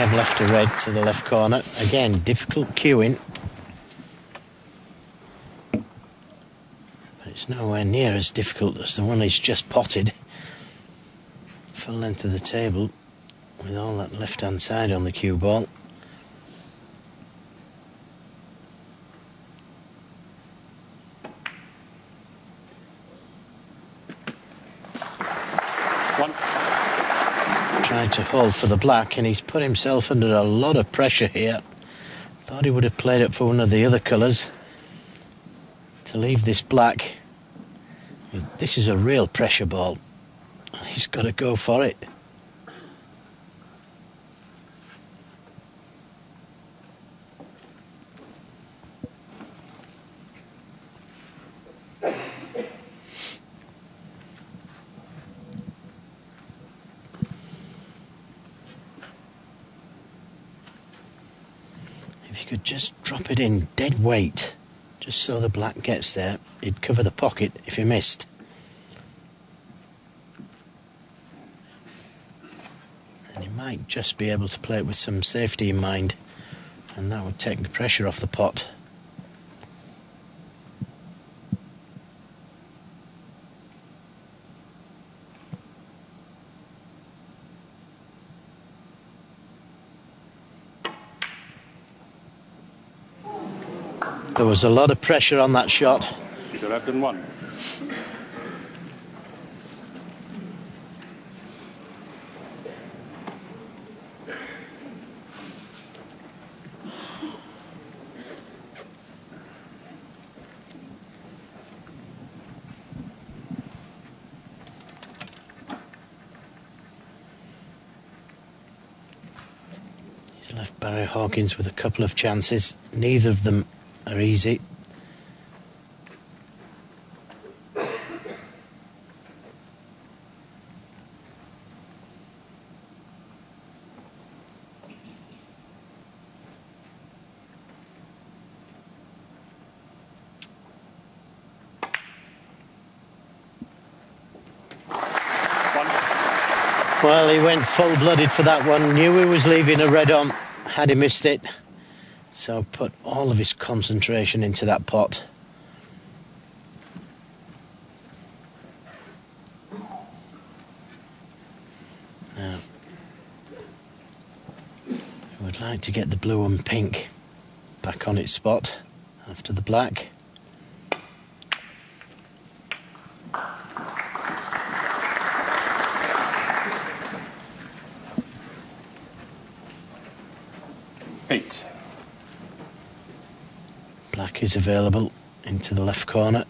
have left a red to the left corner. Again, difficult cueing. But it's nowhere near as difficult as the one he's just potted. Full length of the table with all that left-hand side on the cue ball. Tried to hold for the black, and he's put himself under a lot of pressure here. Thought he would have played up for one of the other colours to leave this black. This is a real pressure ball. He's got to go for it. Could just drop it in dead weight, just so the black gets there. He'd cover the pocket if he missed. And he might just be able to play it with some safety in mind, and that would take the pressure off the pot. There was a lot of pressure on that shot. You could have done one. He's left Barry Hawkins with a couple of chances. Neither of them are easy. Well, he went full-blooded for that one. Knew he was leaving a red on had he missed it. So put all of his concentration into that pot. Now, I would like to get the blue and pink back on its spot after the black. Eight. Black is available into the left corner.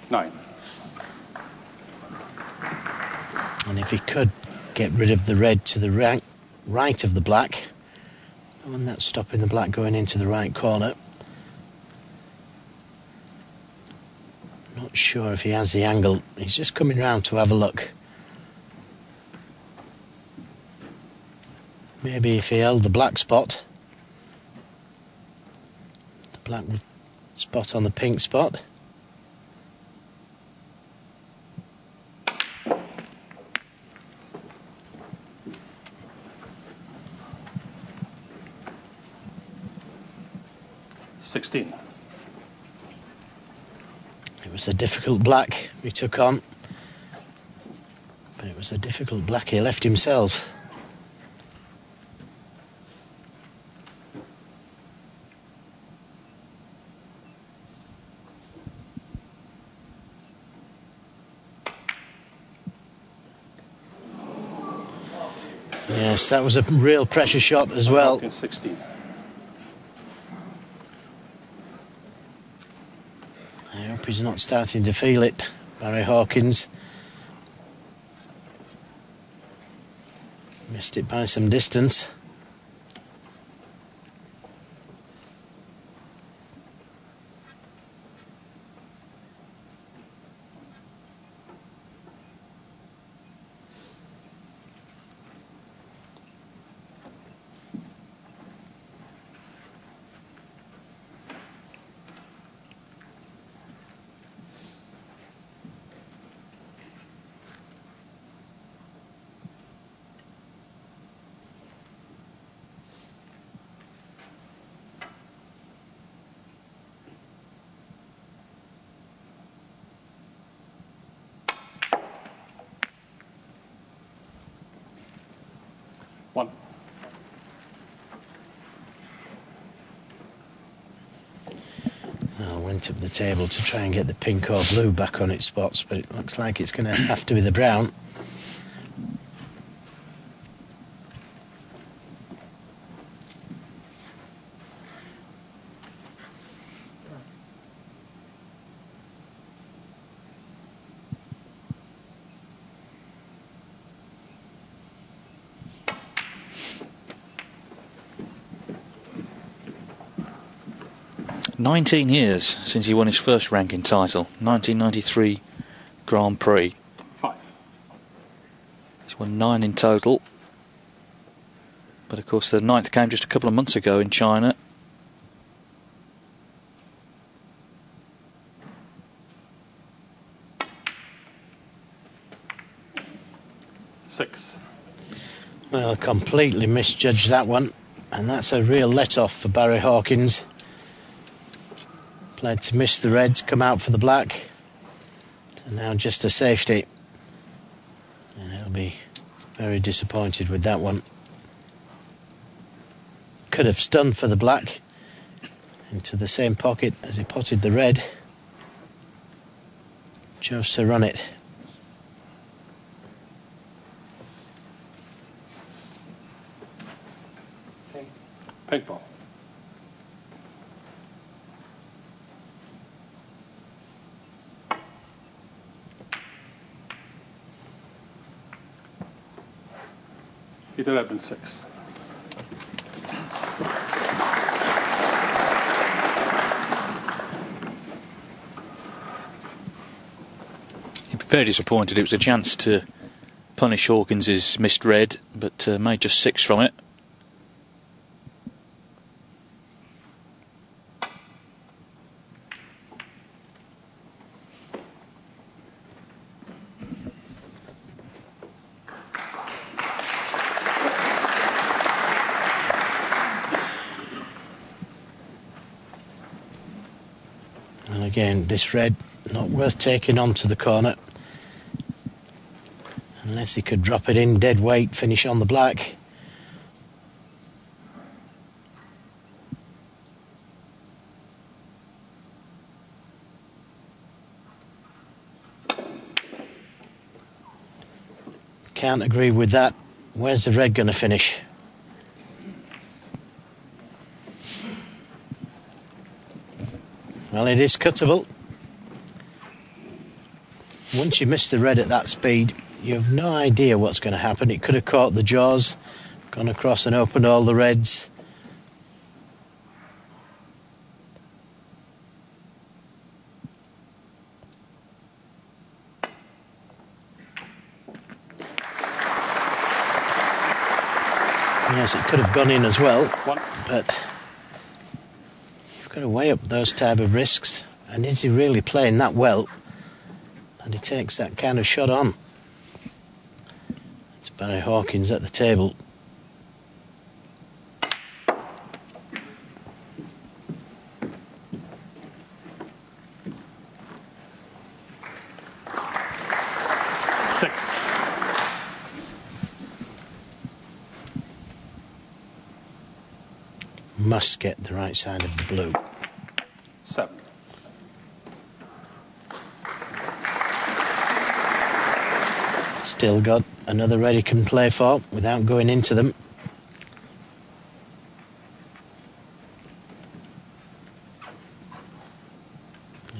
9. And if he could get rid of the red to the right of the black, and that's stopping the black going into the right corner. Not sure if he has the angle. He's just coming round to have a look. Maybe if he held the black spot, the black would spot on the pink spot. $16. It was a difficult black he took on, but it was a difficult black he left himself. Yes, that was a real pressure shot as well. Hawkins 16. I hope he's not starting to feel it, Barry Hawkins. Missed it by some distance. Well, went up the table to try and get the pink or blue back on its spots, but it looks like it's going to have to be the brown. "19 years since he won his first ranking title, 1993 Grand Prix. 5. He's won 9 in total. But of course the 9th came just a couple of months ago in China. Six. Well, completely misjudged that one, and that's a real let-off for Barry Hawkins. Played to miss the reds, come out for the black. So now just a safety. And he'll be very disappointed with that one. Could have stunned for the black into the same pocket as he potted the red. Chose to run it. Pink ball. Peter Ebdon 6. Very disappointed. It was a chance to punish Hawkins' missed red, but made just 6 from it. And again, this red not worth taking onto the corner. Unless he could drop it in dead weight, finish on the black. Can't agree with that. Where's the red going to finish? Well, it is cuttable. Once you miss the red at that speed, you have no idea what's going to happen. It could have caught the jaws, gone across and opened all the reds. Yes, it could have gone in as well, but you've got to weigh up those type of risks. And is he really playing that well? And he takes that kind of shot on. It's Barry Hawkins at the table. Must get the right side of the blue. 7. Still got another red he can play for without going into them.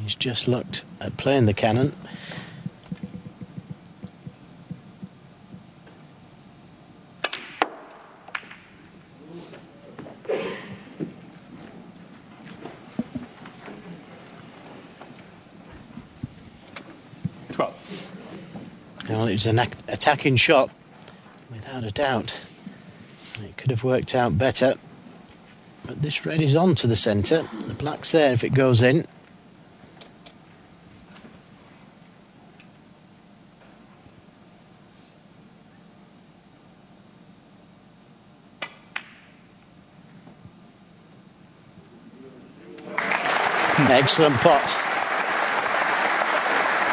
He's just looked at playing the cannon. Well, it was an attacking shot, without a doubt. It could have worked out better. But this red is on to the centre. The black's there if it goes in. Excellent pot.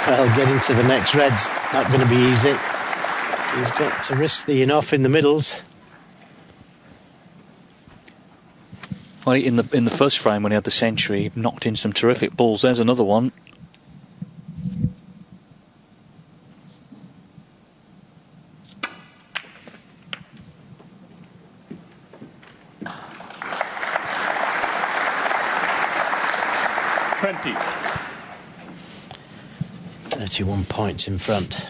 Well, getting to the next red's not going to be easy. He's got to risk the enough in the middles. Well, in the first frame when he had the century, he knocked in some terrific balls. There's another one. $20. 31 points in front.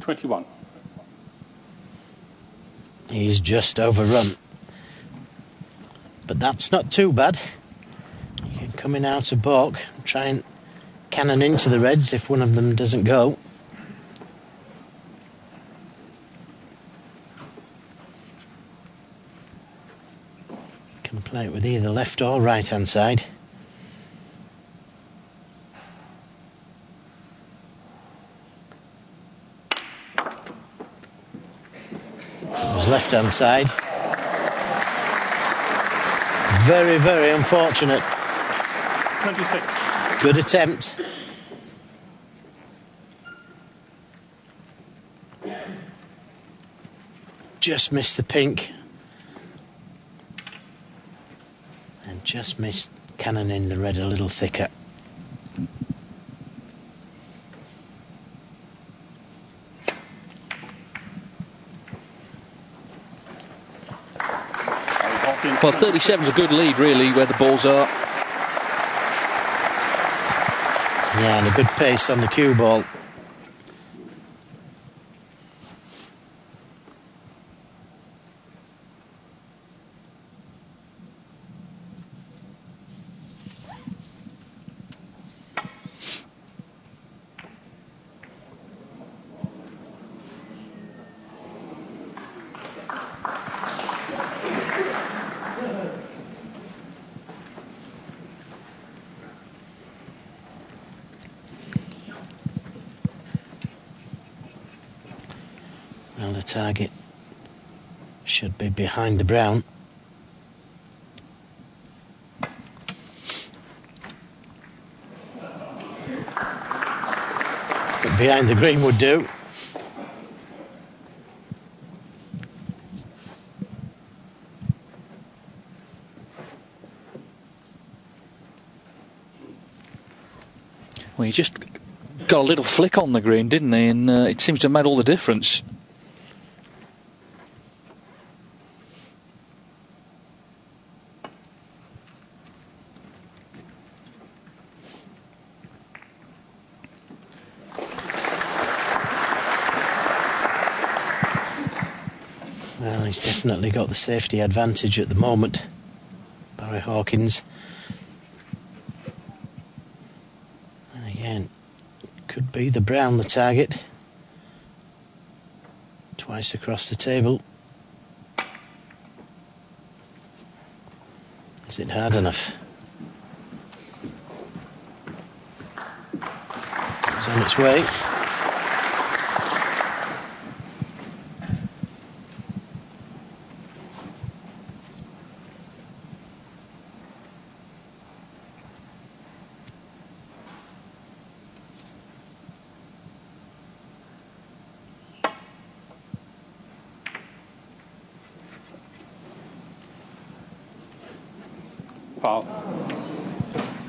$21. He's just overrun. But that's not too bad. You can come in out of balk and try and cannon into the reds if one of them doesn't go. Can play it with either left or right hand side. Left hand side. Very, very unfortunate. 26. Good attempt. Just missed the pink. And just missed cannoning the red a little thicker. Well, 37's a good lead, really, where the balls are. Yeah, and a good pace on the cue ball. Well, the target should be behind the brown. But behind the green would do. Well, he just got a little flick on the green, didn't he? And it seems to have made all the difference. Well, he's definitely got the safety advantage at the moment, Barry Hawkins. And again, could be the brown the target. Twice across the table. Is it hard enough? It's on its way. Foul.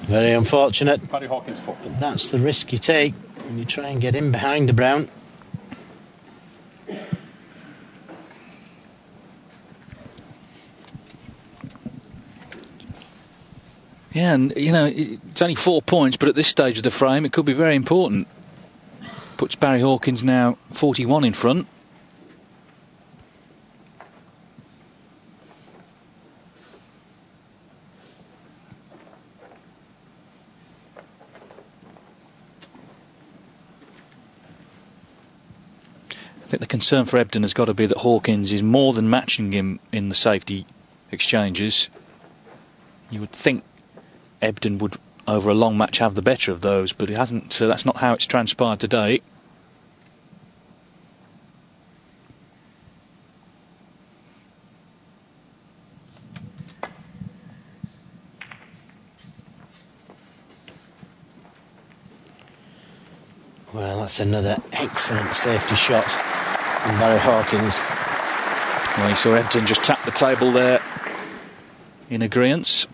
Very unfortunate. Barry Hawkins 4. But that's the risk you take when you try and get in behind the brown. Yeah, and you know, it's only 4 points, but at this stage of the frame, it could be very important. Puts Barry Hawkins now 41 in front. I think the concern for Ebdon has got to be that Hawkins is more than matching him in the safety exchanges. You would think Ebdon would, over a long match, have the better of those, but he hasn't. So that's not how it's transpired today. Well, that's another excellent safety shot from Barry Hawkins. Well, you saw Ebdon just tap the table there in agreeance.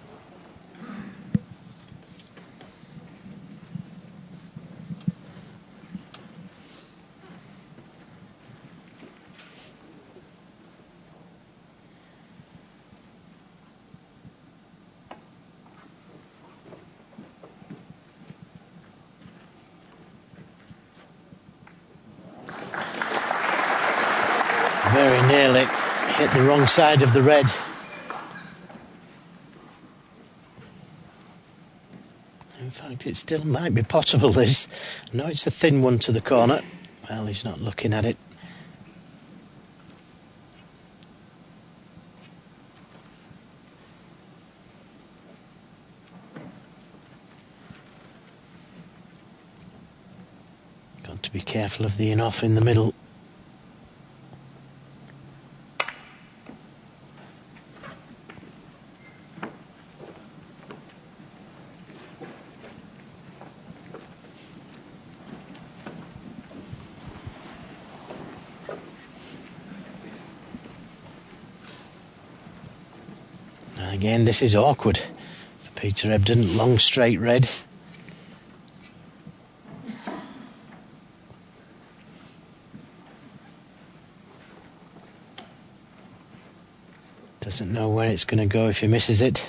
Very nearly hit the wrong side of the red. In fact, it still might be possible this. No, it's a thin one to the corner. Well, he's not looking at it. Got to be careful of the in-off in the middle. Again, this is awkward for Peter Ebdon. Long straight red. Doesn't know where it's going to go if he misses it.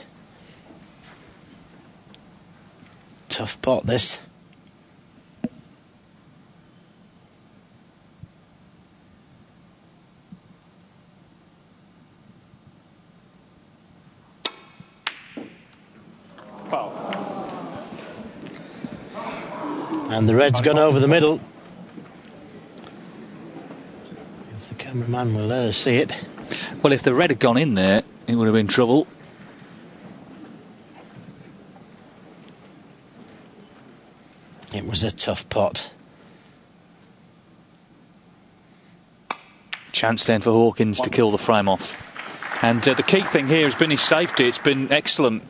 Tough pot, this. And the red's gone over the middle. If the cameraman will let us see it. Well, if the red had gone in there, it would have been trouble. It was a tough pot. Chance then for Hawkins to kill the frame off. And the key thing here has been his safety. It's been excellent.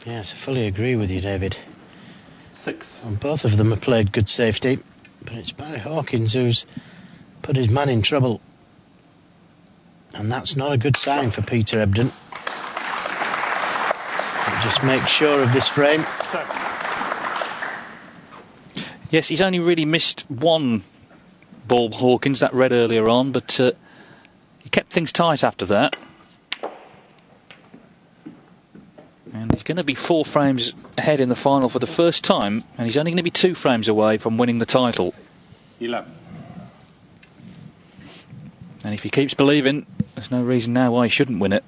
Yes, I fully agree with you, David. 6. And both of them have played good safety, but it's Barry Hawkins who's put his man in trouble. And that's not a good sign for Peter Ebdon. Just make sure of this frame. Yes, he's only really missed one ball, Hawkins, that red earlier on, but he kept things tight after that. And he's going to be 4 frames ahead in the final for the first time, and he's only going to be 2 frames away from winning the title. 11. And if he keeps believing, there's no reason now why he shouldn't win it.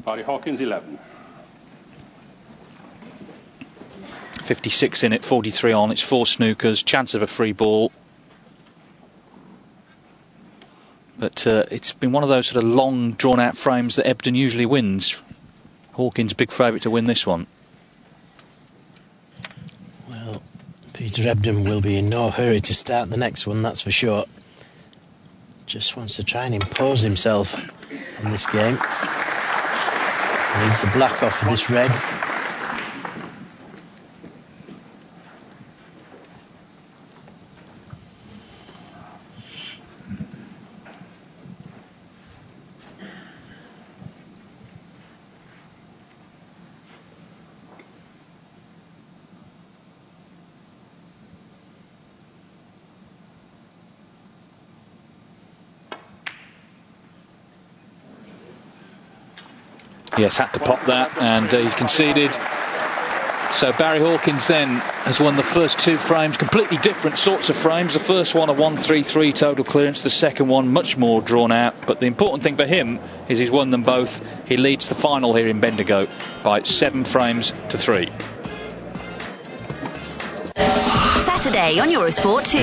Barry Hawkins, 11. 56 in it, 43 on. It's 4 snookers, chance of a free ball. But it's been one of those sort of long, drawn-out frames that Ebdon usually wins. Hawkins, big favourite to win this one. Well, Peter Ebdon will be in no hurry to start the next one, that's for sure. Just wants to try and impose himself on this game. Needs the black off of this red. Yes, had to pop that, and he's conceded. So Barry Hawkins then has won the first two frames, completely different sorts of frames. The first one a 133 total clearance, the second one much more drawn out. But the important thing for him is he's won them both. He leads the final here in Bendigo by 7 frames to 3. Saturday on Eurosport 2.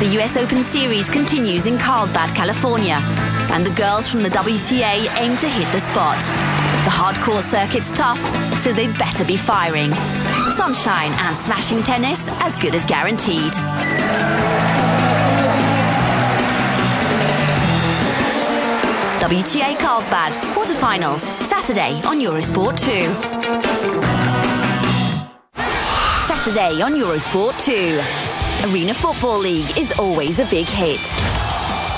The US Open Series continues in Carlsbad, California, and the girls from the WTA aim to hit the spot. The hardcourt circuit's tough, so they'd better be firing. Sunshine and smashing tennis as good as guaranteed. WTA Carlsbad, quarterfinals, Saturday on Eurosport 2. Saturday on Eurosport 2. Arena Football League is always a big hit.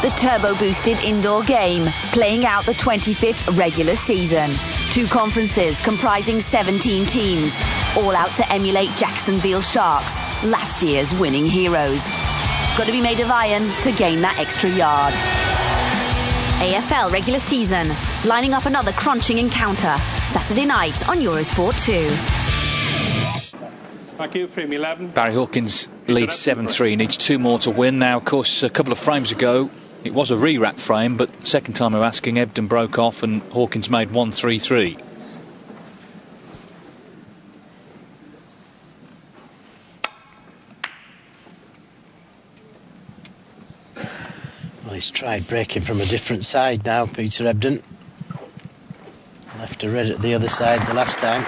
The turbo-boosted indoor game, playing out the 25th regular season. 2 conferences comprising 17 teams, all out to emulate Jacksonville Sharks, last year's winning heroes. Got to be made of iron to gain that extra yard. AFL regular season, lining up another crunching encounter. Saturday night on Eurosport 2. Thank you, frame 11. Barry Hawkins leads 7-3, needs 2 more to win. Now, of course, a couple of frames ago, it was a re-wrap frame, but second time we're asking, Ebdon broke off and Hawkins made 1-3-3. Well, he's tried breaking from a different side now, Peter Ebdon. Left a red at the other side the last time.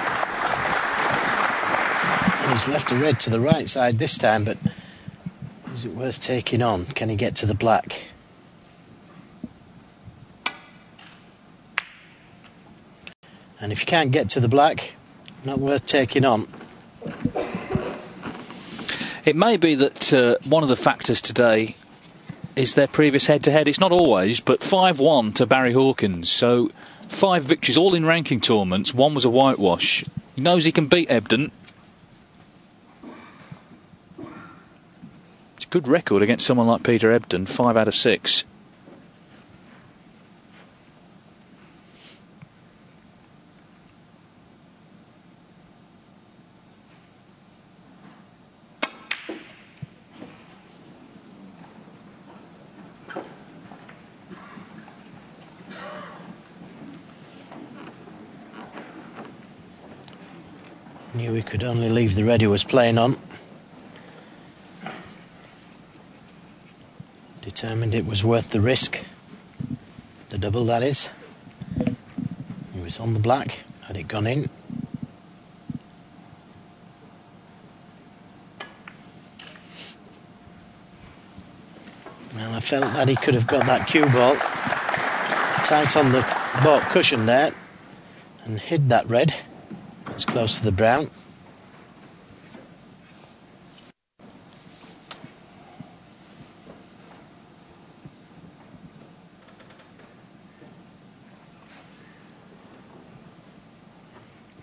And he's left a red to the right side this time, but is it worth taking on? Can he get to the black? And if you can't get to the black, not worth taking on. It may be that one of the factors today is their previous head-to-head. It's not always, but 5-1 to Barry Hawkins. So 5 victories, all in ranking tournaments. 1 was a whitewash. He knows he can beat Ebdon. It's a good record against someone like Peter Ebdon, 5 out of 6. Knew he could only leave the red he was playing on. Determined it was worth the risk. The double, that is. He was on the black, had it gone in. Well, I felt that he could have got that cue ball tight on the baulk cushion there and hid that red. It's close to the brown.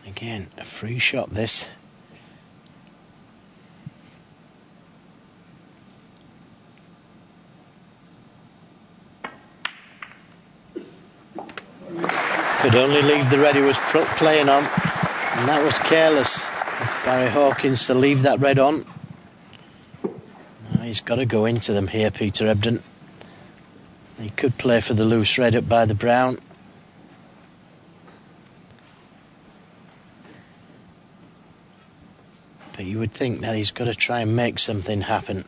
Again, a free shot this. Could only leave the red he was playing on. And that was careless of Barry Hawkins to leave that red on. Now he's got to go into them here, Peter Ebdon. He could play for the loose red up by the brown. But you would think that he's got to try and make something happen.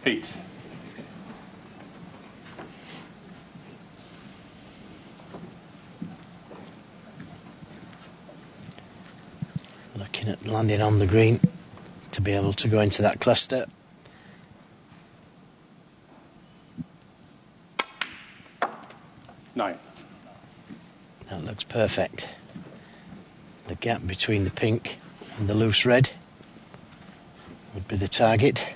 Eight. Looking at landing on the green to be able to go into that cluster. Nine. That looks perfect. The gap between the pink and the loose red would be the target.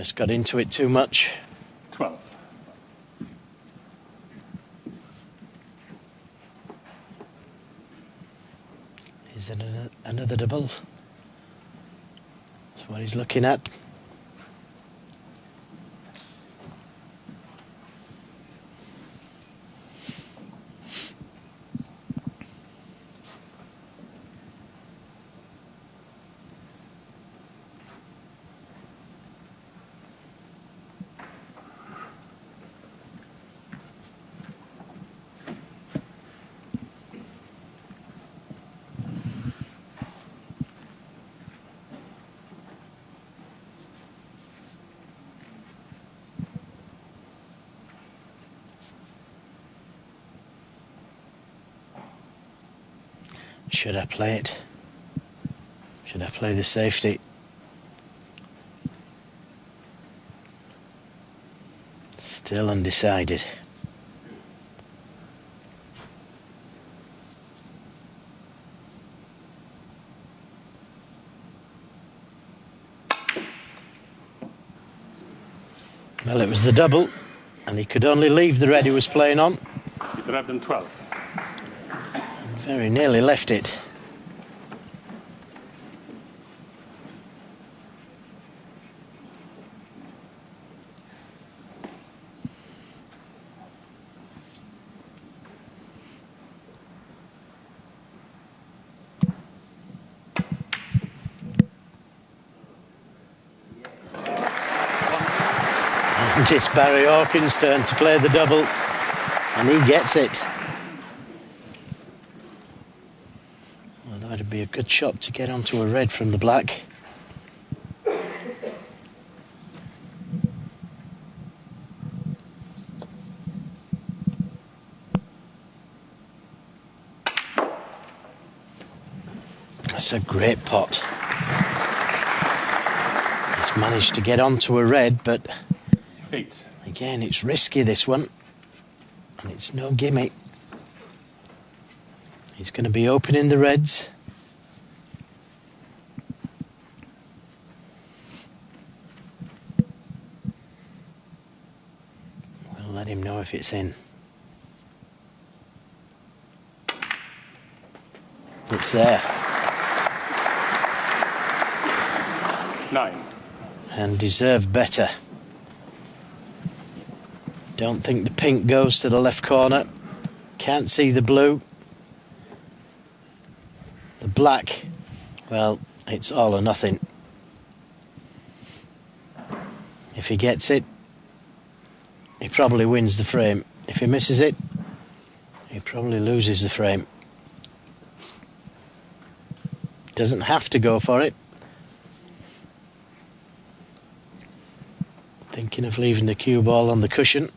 Just got into it too much. 12. Is it another double? That's what he's looking at. Should I play it? Should I play the safety? Still undecided. Well, it was the double, and he could only leave the red he was playing on. Peter Ebdon 12. Very nearly left it. And it's Barry Hawkins' turn to play the double, and he gets it. Well, that'd be a good shot to get onto a red from the black. That's a great pot. He's managed to get onto a red, but 8. again, it's risky, this one, and it's no gimme. He's going to be opening the reds. We'll let him know if it's in. It's there. 9. And deserved better. Don't think the pink goes to the left corner. Can't see the blue. The black, well, it's all or nothing. If he gets it, he probably wins the frame. If he misses it, he probably loses the frame. Doesn't have to go for it. Thinking of leaving the cue ball on the cushion.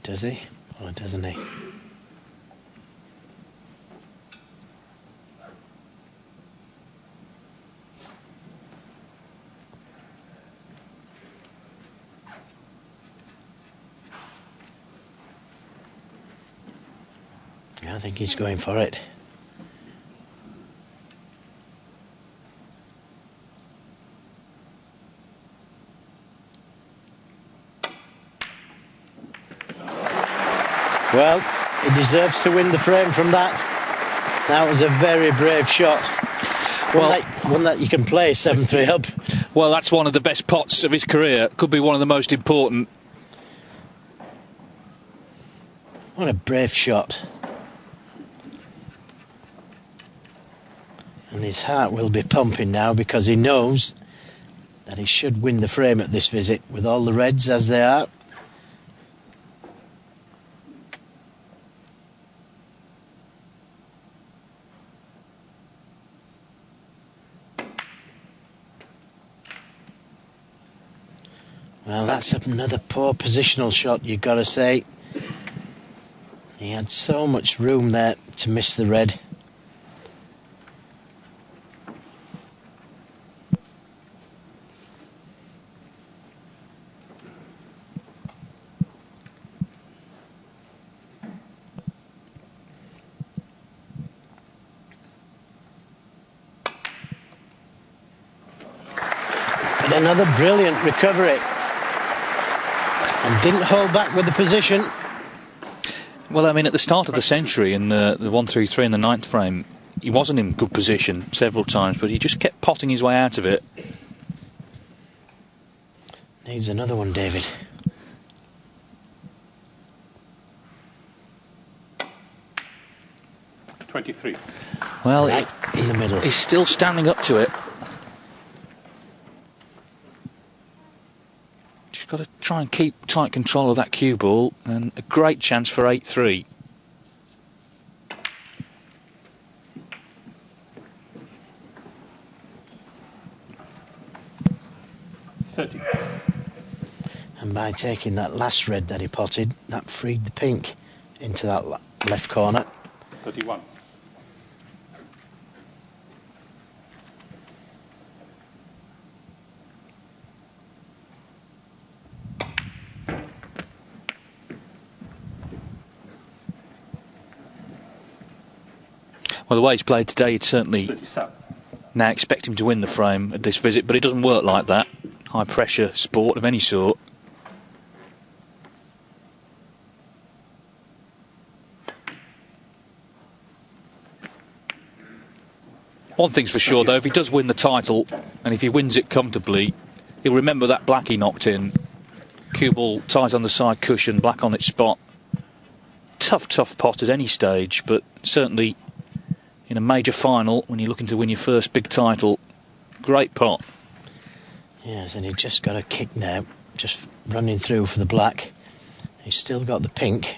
Does he? Or doesn't he? I think he's going for it. Well, he deserves to win the frame from that. That was a very brave shot. One that you can play 7-3 up. Well, that's one of the best pots of his career. Could be one of the most important. What a brave shot. And his heart will be pumping now because he knows that he should win the frame at this visit with all the reds as they are. Well, that's another poor positional shot, you've got to say. He had so much room there to miss the red. But another brilliant recovery. And didn't hold back with the position. Well, I mean, at the start of the century, in the 1-3-3 in the 9th frame, he wasn't in good position several times, but he just kept potting his way out of it. Needs another one, David. $23. Well, Right in the middle. He's still standing up to it. Just got to try and keep tight control of that cue ball, and a great chance for 8-3. $30. And by taking that last red that he potted, that freed the pink into that left corner. 31. Well, the way he's played today, you'd certainly 37. now expect him to win the frame at this visit, but it doesn't work like that. High pressure sport of any sort. One thing's for sure, though, if he does win the title, and if he wins it comfortably, he'll remember that black he knocked in. Cue ball ties on the side cushion, black on its spot. Tough pot at any stage, but certainly in a major final, when you're looking to win your first big title, great pot. Yes, and he just got a kick now, just running through for the black. He's still got the pink.